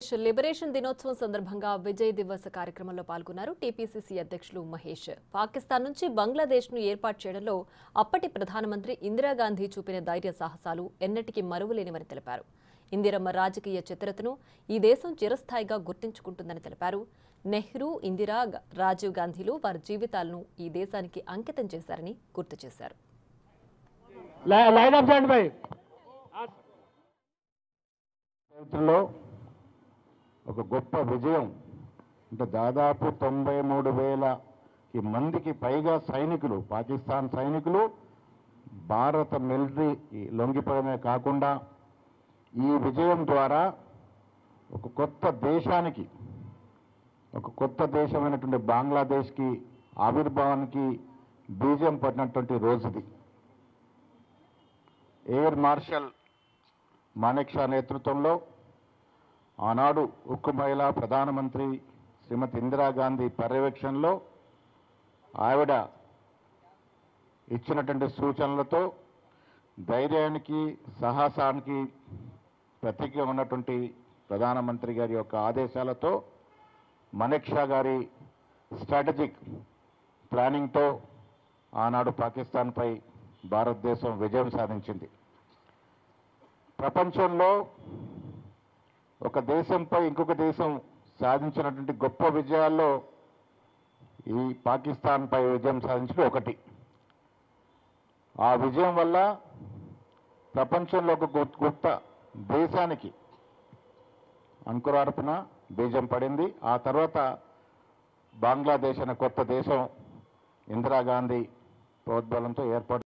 Mahesh liberation దినోత్సవం సందర్భంగా విజయ్ దివస్ కార్యక్రమంలో పాల్గొన్నారు. టీపీసీసీ అధ్యక్షులు మహేష్ పాకిస్తాన్ నుంచి బంగ్లాదేశ్ను ఏర్పాటు చేయడంలో అప్పటి ప్రధానమంత్రి ఇందిరాగాంధీ చూపిన ధైర్య సాహసాలు ఎన్నటికీ మరువలేనివని తెలిపారు. ఇందిరమ్మ రాజకీయ చిత్రతను ఈ దేశం చిరస్థాయిగా గుర్తుంచుకుంటుందని తెలిపారు. నెహ్రూ, ఇందిరా, రాజీవ్ గాంధీలు వారి జీవితాలను ఈ దేశానికి అంకితం చేశారని గుర్తు చేశారు. చరిత్రలో ఒక గొప్ప విజయం అంటే దాదాపు 93,000 మందికి పైగా సైనికులు, పాకిస్తాన్ సైనికులు భారత మిలిటరీ లొంగిపోవడమే కాకుండా ఈ విజయం ద్వారా ఒక కొత్త దేశానికి, ఒక కొత్త దేశమైనటువంటి బంగ్లాదేశ్కి ఆవిర్భావానికి బీజం పడినటువంటి రోజుది. ఎయిర్ మార్షల్ మానేక్షా నేతృత్వంలో ఆనాడు ఉక్కు మహిళా ప్రధానమంత్రి శ్రీమతి ఇందిరాగాంధీ పర్యవేక్షణలో ఆవిడ ఇచ్చినటువంటి సూచనలతో ధైర్యానికి, సాహసానికి ప్రతీకగా ఉన్నటువంటి ప్రధానమంత్రి గారి యొక్క ఆదేశాలతో మానేక్షా గారి స్ట్రాటజిక్ ప్లానింగ్తో ఆనాడు పాకిస్తాన్పై భారతదేశం విజయం సాధించింది. ప్రపంచంలో ఒక దేశంపై ఇంకొక దేశం సాధించినటువంటి గొప్ప విజయాల్లో ఈ పాకిస్తాన్పై విజయం సాధించడం ఒకటి. ఆ విజయం వల్ల ప్రపంచంలో ఒక కొత్త దేశానికి అంకురార్పణ బీజం పడింది. ఆ తర్వాత బంగ్లాదేశ్ అనే కొత్త దేశం ఇందిరాగాంధీ ప్రోద్బలంతో ఏర్పాటు